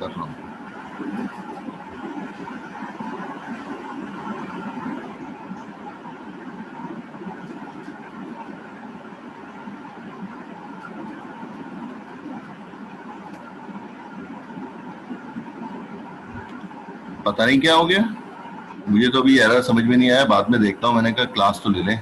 कर रहा हूँ। पता नहीं क्या हो गया, मुझे तो अभी एरर समझ में नहीं आया, बाद में देखता हूँ। मैंने कहा क्लास तो ले लें।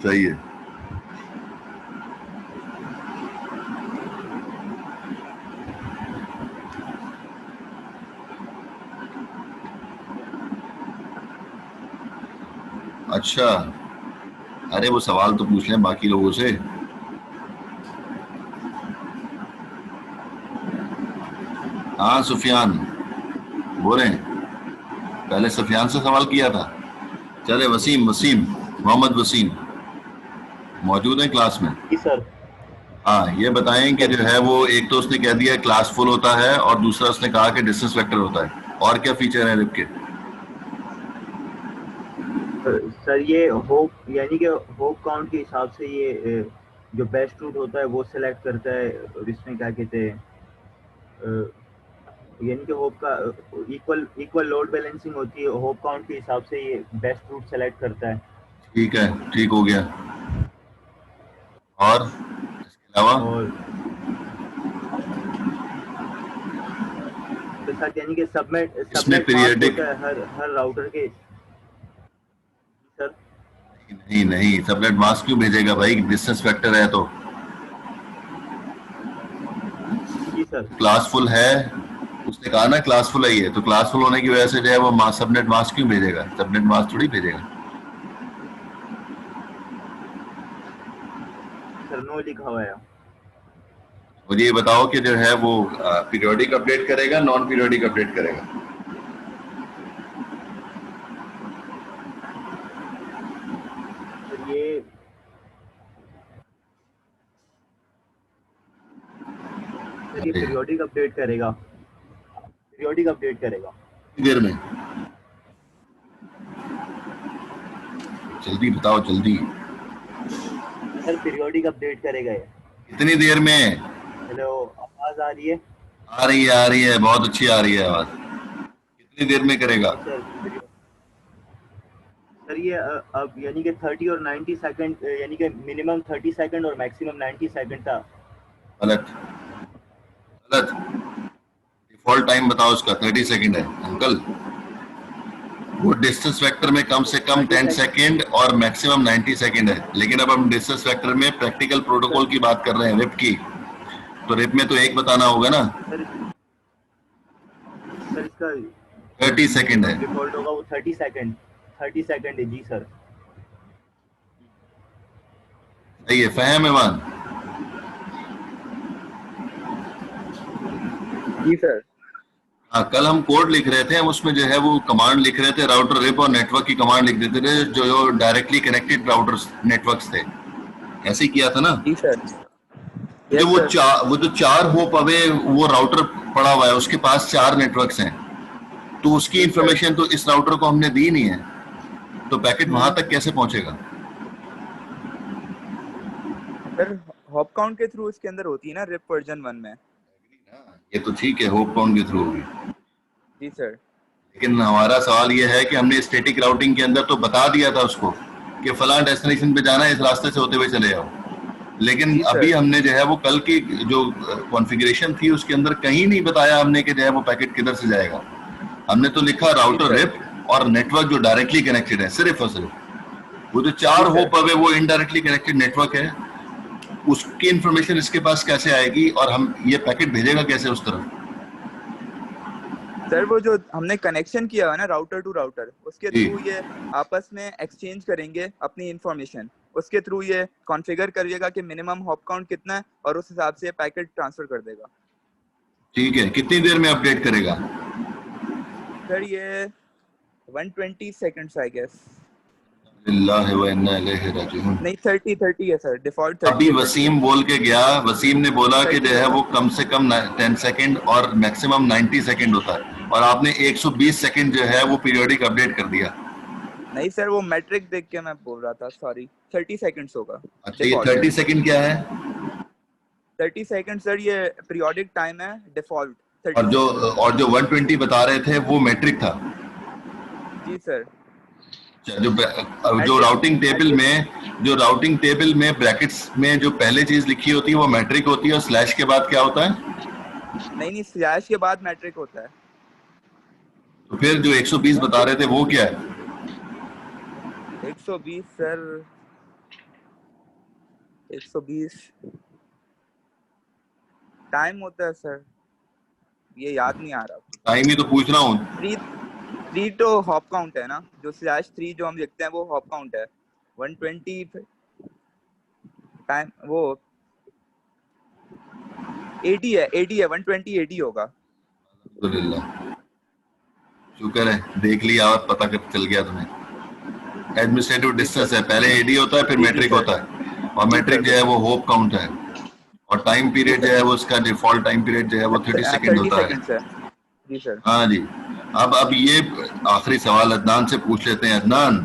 सही है। अच्छा, अरे वो सवाल तो पूछ लें बाकी लोगों से। हाँ सुफियान बोले, पहले सुफियान से सवाल किया था। चले वसीम, वसीम मोहम्मद वसीम मौजूद है क्लास में? जी सर। हाँ, ये बताएं कि जो है वो एक तो उसने कह दिया क्लास फुल होता है, और दूसरा उसने कहा कि डिस्टेंस वेक्टर होता है। और क्या फीचर है रिप के? सर ये होप यानी कि होप काउंट के हिसाब से ये जो बेस्ट रूट होता है वो सिलेक्ट करता है, और इसमें क्या कहते हैं, यानी कि होप का इक्वल इक्वल लोड बैलेंसिंग होती है, होप काउंट के हिसाब से ये बेस्ट रूट सेलेक्ट करता है। ठीक है, ठीक हो गया। और इसके अलावा और के साथ यानी कि इसमें सबनेट मास्क पीरियडिक? होता है हर हर राउटर के। सर नहीं नहीं, सबनेट मास्क क्यों भेजेगा भाई, डिस्टेंस वेक्टर है तो। जी सर। क्लास फुल है, उसने कहा ना क्लास फुल है ये, तो क्लास फुल होने की वजह से जो है वो सबनेट मास्क क्यों भेजेगा? सबनेट मास्क थोड़ी भेजेगा। सर नो लिखा हुआ है। मुझे ये बताओ कि जो है वो पीरियोडिक अपडेट करेगा, नॉन पीरियोडिक अपडेट करेगा? सर ये अरे पीरियोडिक अपडेट करेगा, पीरियोडिक अपडेट करेगा। देर में, जल्दी बताओ जल्दी। सर पीरियोडिक अपडेट करेगा ये। कितनी देर में? हेलो, आवाज आ रही है? आ रही है, आ रही है, बहुत अच्छी आ रही है आवाज। कितनी देर में करेगा? जी सर। सर ये अब यानी कि 30 और 90 सेकंड, यानी कि मिनिमम 30 सेकंड और मैक्सिमम 90 सेकंड था। गलत, गलत। डिफॉल्ट टाइम बताओ उसका 30 सेकंड है अंकल। वो डिस्टेंस वेक्टर में कम से कम 30 10 सेकंड। सेकंड और मैक्सिमम 90 सेकंड है, लेकिन अब हम डिस्टेंस वेक्टर में प्रैक्टिकल प्रोटोकॉल सर की बात कर रहे हैं, रिप की। तो रिप में तो एक बताना होगा ना। सर सर इसका जो 30 सेकंड है। मिनिमम डिफॉल्ट होगा वो 30 सेकंड, 30 सेकंड है। जी सर। सही है, फहम ईमान? जी सर। हाँ, कल हम कोड लिख रहे थे, हम उसमें जो है वो कमांड लिख रहे थे, राउटर रिप और नेटवर्क की कमांड लिख देते थे, जो डायरेक्टली कनेक्टेड राउटर्स नेटवर्क्स थे। ऐसे ही किया था ना। जी सर। जो यस सर। वो जो 4 होप अवे वो राउटर पड़ा हुआ है, उसके पास 4 नेटवर्क्स हैं, तो उसकी जी सर। इंफॉर्मेशन तो इस राउटर को हमने दी नहीं है, तो पैकेट वहां तक कैसे पहुंचेगा? सर हॉप काउंट के थ्रू इसके अंदर होती है ना रिप वर्जन 1 में। ये तो ठीक है, होप काउंट के थ्रू होगी, जी सर। लेकिन हमारा सवाल ये है कि हमने स्टैटिक राउटिंग के अंदर तो बता दिया था उसको कि फलां डेस्टिनेशन पे जाना है, इस रास्ते से होते हुए चले जाओ, लेकिन जी अभी सर। हमने जो है वो कल की जो कॉन्फ़िगरेशन थी उसके अंदर कहीं नहीं बताया हमने कि जो है वो पैकेट किधर से जाएगा। हमने तो लिखा जी राउटर सर। रिप और नेटवर्क जो डायरेक्टली कनेक्टेड है, सिर्फ और सिर्फ। वो जो जी 4 सर। होप अवे वो इनडायरेक्टली कनेक्टेड नेटवर्क है, उसकी इंफॉर्मेशन इसके पास कैसे आएगी, और हम ये पैकेट भेजेगा कैसे उस तरफ? सर वो जो हमने कनेक्शन किया है ना राउटर टू राउटर, उसके जी, थ्रू ये आपस में एक्सचेंज करेंगे अपनी इंफॉर्मेशन। उसके थ्रू ये कॉन्फ़िगर करिएगा कि मिनिमम हॉप काउंट कितना है और उस हिसाब से पैकेट ट्रांसफर कर देगा। ठीक है, कितनी देर में अपडेट करेगा? सर ये 120 सेकंड्स आई गेस, लिल्लाहि व इन्ना इलैहि राजिऊन। नहीं 30 है सर, डिफॉल्ट 30 अभी है, 30 वसीम बोल के गया, वसीम ने बोला कि जो है वो कम से कम 10 सेकंड और मैक्सिमम 90 सेकंड होता है, और आपने 120 सेकंड जो है वो पीरियोडिक अपडेट कर दिया। नहीं सर वो मैट्रिक देख के मैं बोल रहा था, सॉरी 30 सेकंड्स होगा। अच्छा, ये 30 सेकंड क्या है? 30 सेकंड सर ये पीरियोडिक टाइम है डिफॉल्ट 30 और जो 120 बता रहे थे वो मैट्रिक था? जी सर। जो राउटिंग टेबल में ब्रैकेट्स में जो पहले चीज लिखी होती है वो मैट्रिक होती है, और स्लैश के बाद क्या होता है? नहीं स्लैश के बाद मैट्रिक होता है। तो फिर जो 120 बता रहे थे वो क्या है? 120 सर, 120 टाइम होता है सर, ये याद नहीं आ रहा। टाइम ही तो पूछ रहा हूँ। 3 तो हॉप काउंट है ना, जो /3 जो हम लिखते हैं वो हॉप काउंट है। 120 टाइम वो 80 है, 120 80 होगा। अल्हम्दुलिल्लाह, शुक्र है, देख लिया और पता कर चल गया तुम्हें। एडमिनिस्ट्रेटिव डिस्टेंस है, पहले एडी होता है फिर मैट्रिक होता है, और मैट्रिक जो है वो होप काउंट है, और टाइम पीरियड जो है वो उसका डिफॉल्ट टाइम पीरियड जो है वो 30 सेकंड होता है। जी सर। हाँ जी। अब ये आखिरी सवाल अदनान से पूछ लेते हैं। अदनान,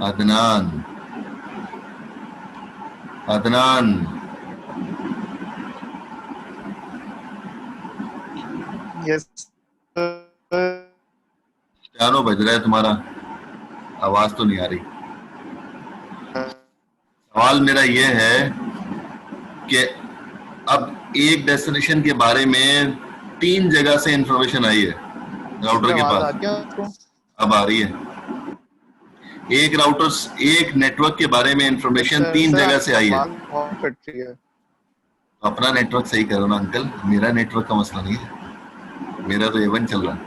अदनान, अदनान, यस पियानो बज रहा है तुम्हारा, आवाज तो नहीं आ रही। सवाल मेरा ये है कि अब एक डेस्टिनेशन के बारे में 3 जगह से इंफॉर्मेशन आई है राउटर के पास। अब आ रही है। एक नेटवर्क के बारे में इंफॉर्मेशन 3 जगह से आई है। अपना नेटवर्क सही करो ना अंकल, मेरा नेटवर्क का मसला नहीं है, मेरा तो A1 चल रहा है।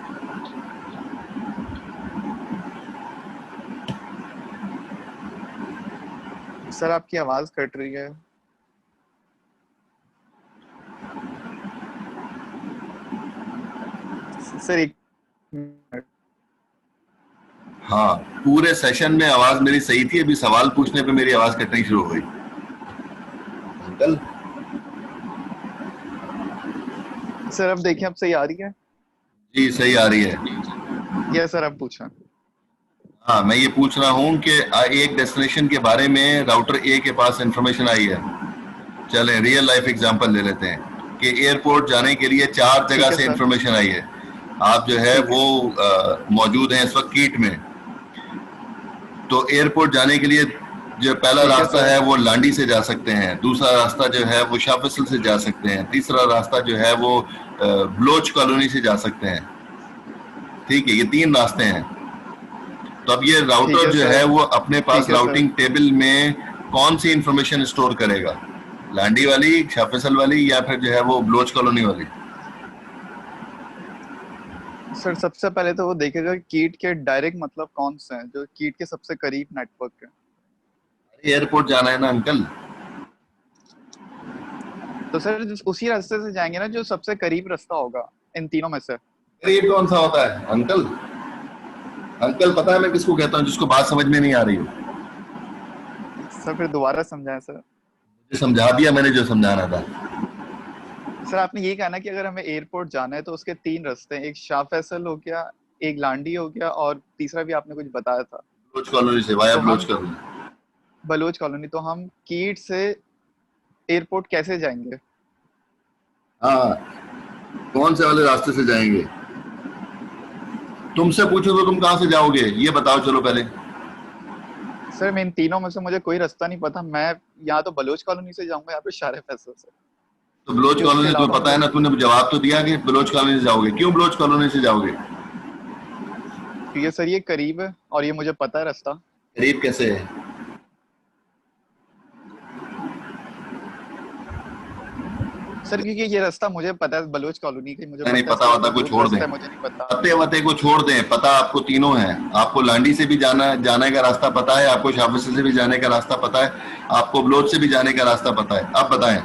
सर आपकी आवाज कट रही है। सर एक मिनट। हाँ, पूरे सेशन में आवाज मेरी सही थी, अभी सवाल पूछने पे मेरी आवाज कटनी शुरू हो गई। अंकल सर अब देखिए, अब सही आ रही है? जी सही आ रही है। यस सर, अब पूछा। हाँ, मैं ये पूछ रहा हूँ कि एक डेस्टिनेशन के बारे में राउटर ए के पास इंफॉर्मेशन आई है। चलें रियल लाइफ एग्जांपल ले लेते हैं कि एयरपोर्ट जाने के लिए 4 जगह से इंफॉर्मेशन आई है। आप जो है वो मौजूद हैं इस वक्त कीट में, तो एयरपोर्ट जाने के लिए जो पहला रास्ता है वो लांडी से जा सकते हैं, दूसरा रास्ता जो है वो शाह फैसल से जा सकते हैं, तीसरा रास्ता जो है वो बलोच कॉलोनी से जा सकते हैं। ठीक है, ये 3 रास्ते हैं। तो अब ये राउटर जो है वो अपने पास राउटिंग टेबल में कौन सी इंफॉर्मेशन स्टोर करेगा? लांडी वाली, शाह फैसल वाली, या फिर जो है वो बलोच कॉलोनी वाली? सर सबसे पहले तो वो देखेगा कीट के डायरेक्ट मतलब कौन से हैं, जो कीट के सबसे करीब नेटवर्क है। एयरपोर्ट जाना है ना अंकल, तो सर उसी रास्ते से जाएंगे ना जो सबसे करीब रास्ता होगा इन तीनों में से। करीब कौन सा होता है अंकल? अंकल पता है मैं किसको कहता हूँ? जिसको बात समझ में नहीं आ रही हो। सर फिर दोबारा समझाएं सर। मुझे समझा दिया मैंने जो समझाना था। सर आपने ये कहा ना कि अगर हमें एयरपोर्ट जाना है तो उसके 3 रास्ते हैं, एक शाह फैसल हो गया, एक लांडी हो गया, और तीसरा भी आपने कुछ बताया था बलोच कॉलोनी से, वाया तो बलोच कॉलोनी। बलोच कॉलोनी। तो हम कीट से एयरपोर्ट कैसे जाएंगे? हाँ, कौन से वाले रास्ते से जाएंगे? तुमसे पूछो तो तुम कहाँ से जाओगे ये बताओ। चलो पहले सर मैं इन तीनों में से मुझे कोई रास्ता नहीं पता। मैं यहाँ तो बलोच कॉलोनी से जाऊंगा, यहाँ पे शाह फैसल से। तो बलोच कॉलोनी तुम्हें पता है ना, तुमने जवाब तो दिया कि बलोच कॉलोनी से जाओगे। क्यों बलोच कॉलोनी से जाओगे? क्योंकि सर ये करीब है और ये मुझे पता है रास्ता। करीब कैसे है? सर क्योंकि ये रास्ता मुझे पता है बलोच कॉलोनी का, मुझे नहीं पता होता को छोड़ दें, मुझे नहीं पता। पते वते को छोड़ दें, पता आपको तीनों है। आपको लांडी से भी जाने का रास्ता पता है, आपको शाह फैसल से भी जाने का रास्ता पता है, आपको बलोच से भी जाने का रास्ता पता है। अब बताएं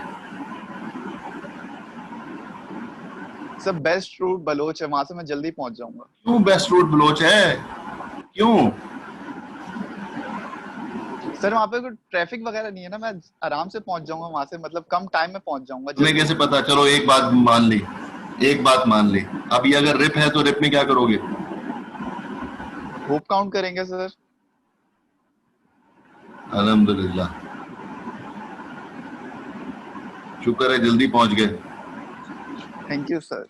सर बेस्ट रूट बलोच है, वहां से मैं जल्दी पहुंच जाऊंगा। क्यों बेस्ट रूट बलोच है? क्यों? सर वहां पे कोई ट्रैफिक वगैरह नहीं है ना, मैं आराम से पहुंच जाऊंगा वहां से, मतलब कम टाइम में पहुंच जाऊंगा तुम्हें जल्दी। कैसे पता? चलो एक बात मान ली, एक बात मान ली, अब ये अगर रिप है तो रिप में क्या करोगे? होप काउंट करेंगे सर। अल्हम्दुलिल्लाह, शुक्र है जल्दी पहुंच गए। Thank you sir.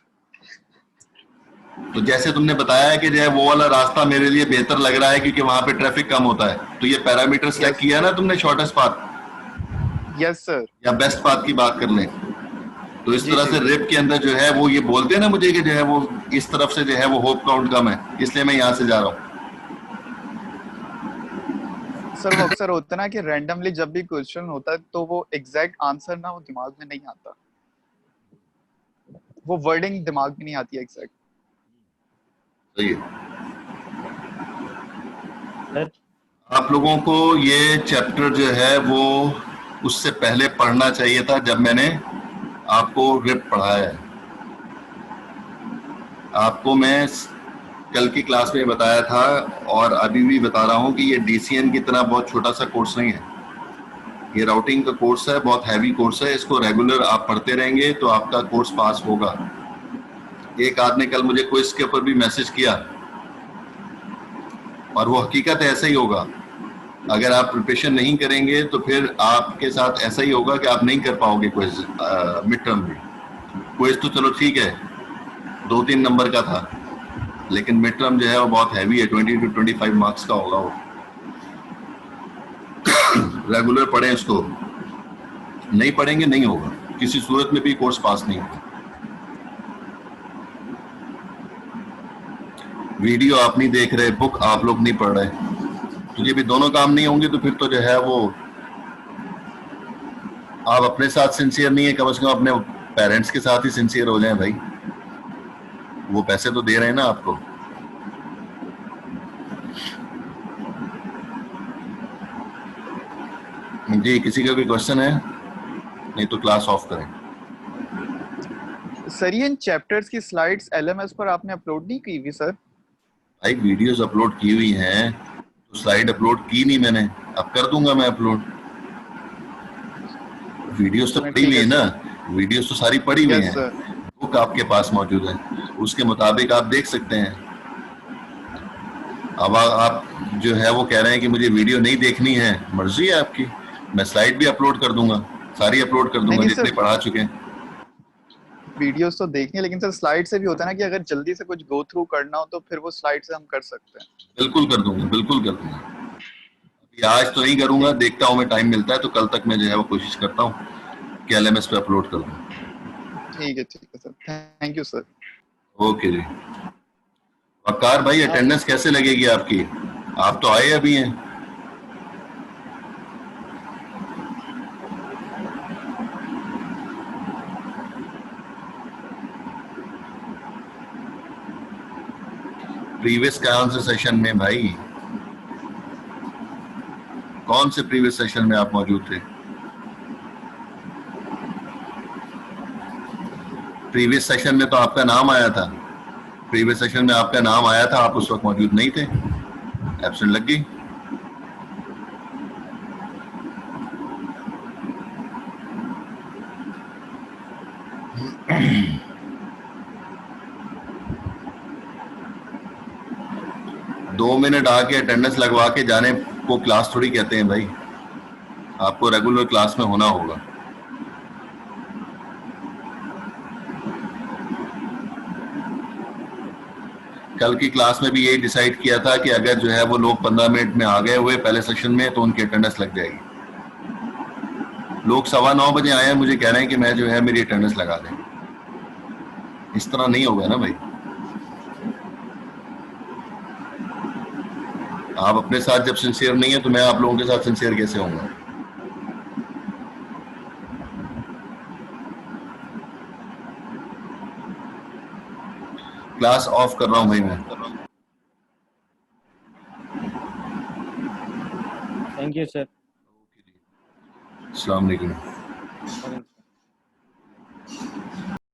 तो जैसे तुमने बताया है कि जो है वो वाला रास्ता मेरे लिए बेहतर लग रहा है क्योंकि वहां पे ट्रैफिक कम होता है, तो ये पैरामीटर सेलेक्ट किया ना तुमने, शॉर्टेस्ट पाथ यस सर। या बेस्ट पाथ की बात कर लें, तो इस जी तरह जी से जी। रिप के अंदर जो है वो ये बोलते हैं ना मुझे कि जो है वो इस तरफ से जो है वो होप काउंट कम है, इसलिए मैं यहाँ से जा रहा हूँ। सर वो अक्सर होता है ना कि रैंडमली जब भी क्वेश्चन होता है तो वो एग्जैक्ट आंसर ना वो दिमाग में नहीं आता, वो वर्डिंग दिमाग में नहीं आती एग्जैक्ट। सही है। सर आप लोगों को ये चैप्टर जो है वो उससे पहले पढ़ना चाहिए था जब मैंने आपको रिप पढ़ाया है। आपको मैं कल की क्लास में बताया था और अभी भी बता रहा हूँ कि ये डीसीएन की तरह बहुत छोटा सा कोर्स नहीं है, ये राउटिंग का कोर्स है, बहुत हैवी कोर्स है। इसको रेगुलर आप पढ़ते रहेंगे तो आपका कोर्स पास होगा। एक आदमी ने कल मुझे क्विज के ऊपर भी मैसेज किया और वो हकीकत है, ऐसा ही होगा। अगर आप प्रिपरेशन नहीं करेंगे तो फिर आपके साथ ऐसा ही होगा कि आप नहीं कर पाओगे क्विज मिड टर्म में। क्विज तो चलो ठीक है 2-3 नंबर का था, लेकिन मिड टर्म जो है वो बहुत हैवी है, 20 to 25 मार्क्स का होगा वो। रेगुलर पढ़ें इसको, नहीं पढ़ेंगे नहीं होगा, किसी सूरत में भी कोर्स पास नहीं होगा। वीडियो आप नहीं देख रहे, बुक आप लोग नहीं पढ़ रहे, तो ये भी दोनों काम नहीं होंगे तो फिर तो जो है वो आप अपने साथ सिंसियर नहीं है, कम से कम अपने पेरेंट्स के साथ ही सिंसियर हो जाएं भाई, वो पैसे तो दे रहे हैं ना आपको। जी किसी का कोई क्वेश्चन है? नहीं तो क्लास ऑफ करें। सर ये इन चैप्टर्स की स्लाइड्स एलएमएस पर आपने अपलोड नहीं की हुई सर? भाई वीडियोस अपलोड की हुई हैं तो स्लाइड अपलोड की नहीं मैंने, अब कर दूंगा मैं अपलोड। वीडियोस तो चलें पड़ी ठीक हुई है है ना, सर। वीडियोस तो सारी पड़ी हुई यस हैं, सर। बुक आपके पास मौजूद है, उसके मुताबिक आप देख सकते हैं। अब आप जो है वो कह रहे हैं कि मुझे वीडियो नहीं देखनी है, मर्जी है आपकी, मैं स्लाइड भी अपलोड कर दूंगा, सारी अपलोड कर नहीं दूंगा नहीं जितने सर, पढ़ा चुके हैं। वीडियोस तो देखनी है, लेकिन सर स्लाइड से भी होता है ना कि अगर जल्दी से कुछ गो थ्रू करना हो तो फिर वो स्लाइड से हम कर सकते हैं। बिल्कुल कर दूंगा, बिल्कुल कर दूंगा। अभी आज तो नहीं करूंगा, ठीक देखता हूँ मैं, टाइम मिलता है तो कल तक मैं जो है वो कोशिश करता हूँ कि एलएमएस पे अपलोड कर दूँ। ठीक है sir, thank you sir. Okay जी। वकार भाई अटेंडेंस कैसे लगेगी आपकी? आप तो आए अभी हैं। प्रीवियस कौन से सेशन में भाई, कौन से प्रीवियस सेशन में आप मौजूद थे? प्रीवियस सेशन में तो आपका नाम आया था, प्रीवियस सेशन में आपका नाम आया था, आप उस वक्त मौजूद नहीं थे, एब्सेंट लग गई। दो मिनट आके अटेंडेंस लगवा के जाने को क्लास थोड़ी कहते हैं भाई, आपको रेगुलर क्लास में होना होगा। कल की क्लास में भी यही डिसाइड किया था कि अगर जो है वो लोग 15 मिनट में आ गए हुए पहले सेशन में तो उनकी अटेंडेंस लग जाएगी। लोग 9:15 बजे आए हैं, मुझे कह रहे हैं कि मैं जो है मेरी अटेंडेंस लगा दें, इस तरह नहीं होगा ना भाई। आप अपने साथ जब सिंसियर नहीं है तो मैं आप लोगों के साथ सिंसियर कैसे होऊंगा? क्लास ऑफ कर रहा हूं भाई मैं। Thank you sir. अस्सलाम वालेकुम।